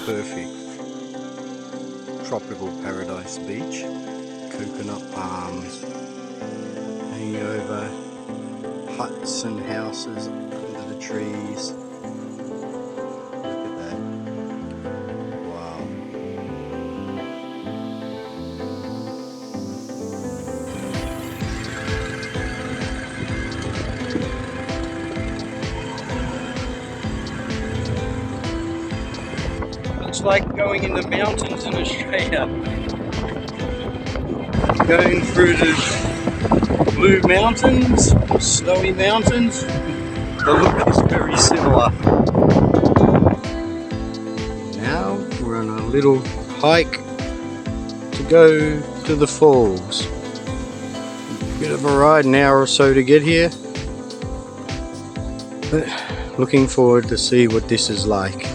perfect tropical paradise beach. Coconut palms hanging over, huts and houses under the trees. Look at that. Wow. It's like going in the mountains in Australia. Going through the blue mountains, snowy mountains. The look is very similar. Now we're on a little hike to go to the falls. Bit of a ride, an hour or so to get here. But looking forward to see what this is like.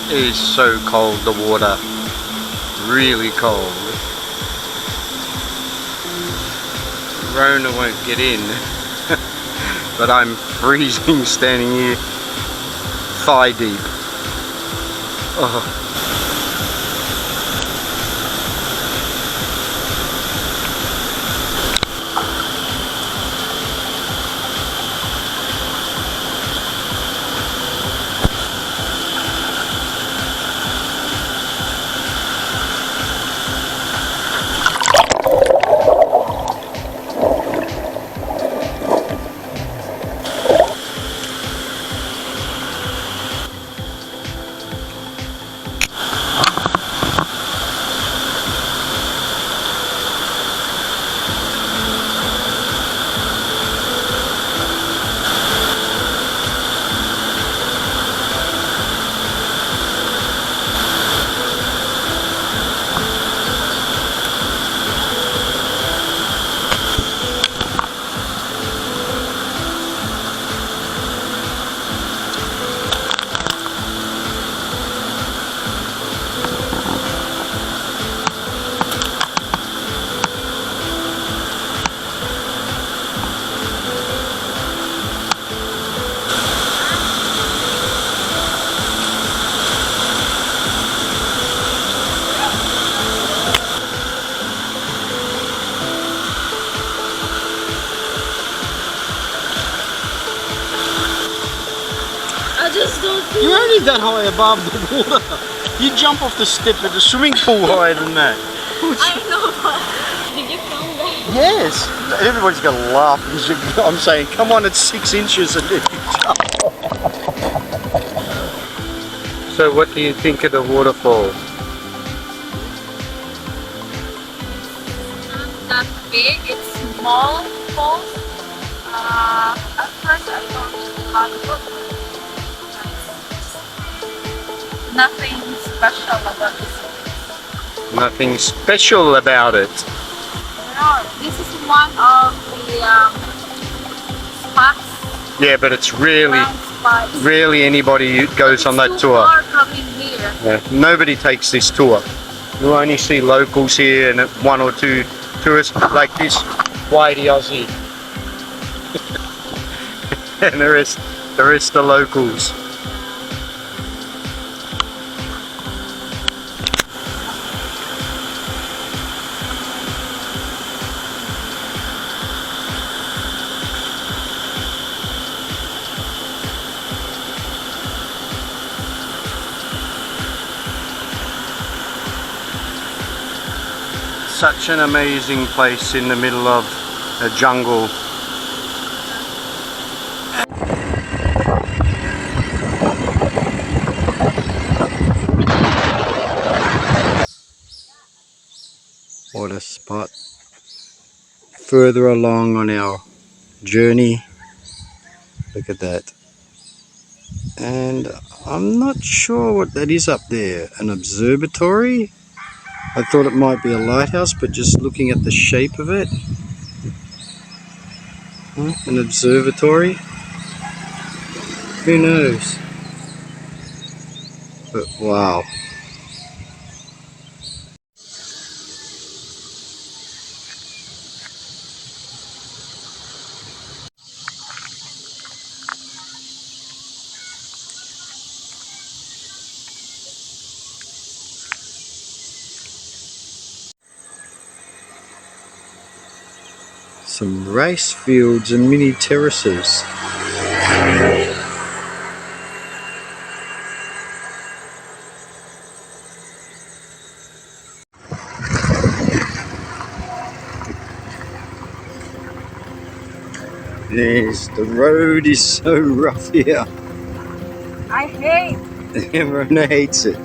It is so cold, the water, really cold. Rona won't get in, but I'm freezing standing here, thigh deep. Oh. You're only that high above the water. You jump off the step at the swimming pool higher than that. I know, but did you film that? Yes. Everybody's going to laugh because I'm saying, come on, it's 6 inches and then you jump. So what do you think of the waterfall? Not that big, it's small falls. At first I thought it was nothing special about this place. Nothing special about it. No, this is one of the spots. Yeah, but it's really, Brown spots. rarely anybody goes on that Too tour. far coming here. Yeah, nobody takes this tour. You only see locals here and one or two tourists like this whitey Aussie. And the rest are locals. Such an amazing place in the middle of a jungle. What a spot. Further along on our journey. Look at that. And I'm not sure what that is up there. An observatory? I thought it might be a lighthouse, but just looking at the shape of it. An observatory? Who knows? But wow. Some race fields and mini terraces. The road is so rough here. I hate. Rona hates it.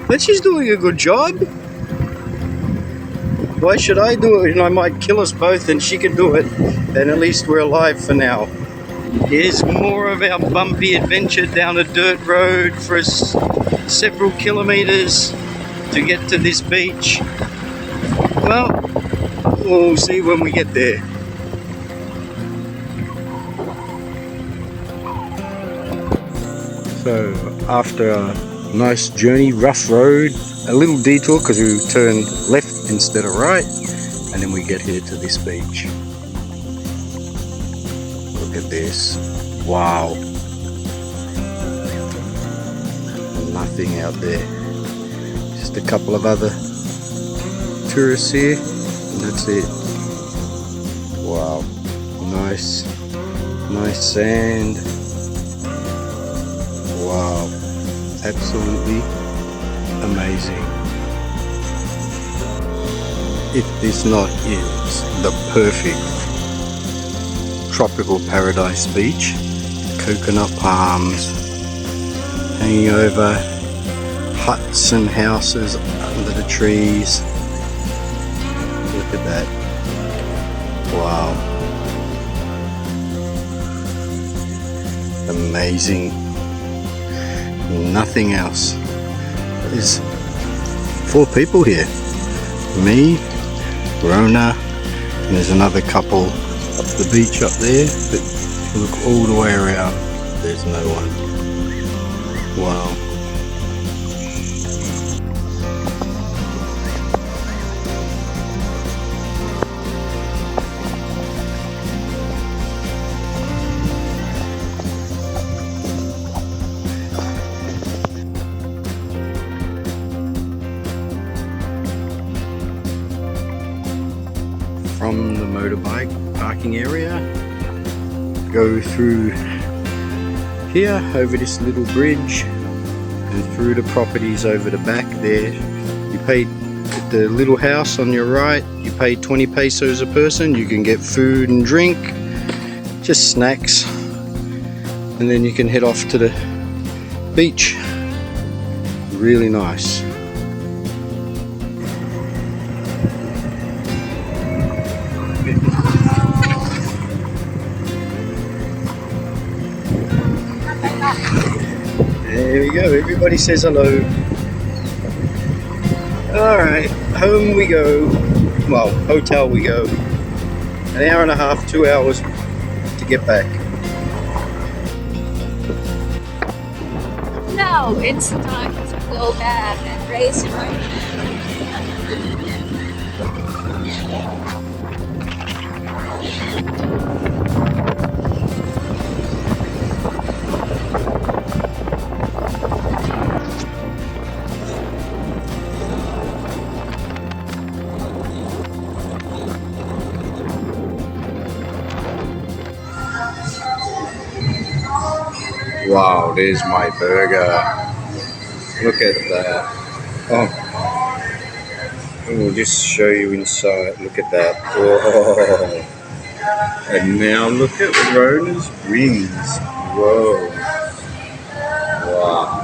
But she's doing a good job. Why should I do it? And I might kill us both and she can do it. And at least we're alive for now. Here's more of our bumpy adventure down a dirt road for several kilometers to get to this beach. Well, we'll see when we get there. So after a nice journey, rough road, a little detour because we turned left instead of right, and then we get here to this beach. Look at this. Wow. Nothing out there. Just a couple of other tourists here, and that's it. Wow. Nice sand. Wow. Absolutely amazing. If this not is the perfect tropical paradise beach, coconut palms hanging over, huts and houses under the trees. Look at that. Wow. Amazing. Nothing else. There's 4 people here. Me, Rona, and there's another couple up the beach up there, but if you look all the way around, there's no one. Wow. From the motorbike parking area, go through here over this little bridge and through the properties over the back there. You pay at the little house on your right, you pay 20 pesos a person. You can get food and drink, just snacks, and then you can head off to the beach. Really nice. There you go. Everybody says hello. Alright, home we go. Well, hotel we go. An hour and a half, 2 hours to get back. Now it's time to go back and race right. Wow, there's my burger. Look at that. Oh, we'll just show you inside. Look at that. Whoa. And now look at Rona's wings. Whoa. Wow.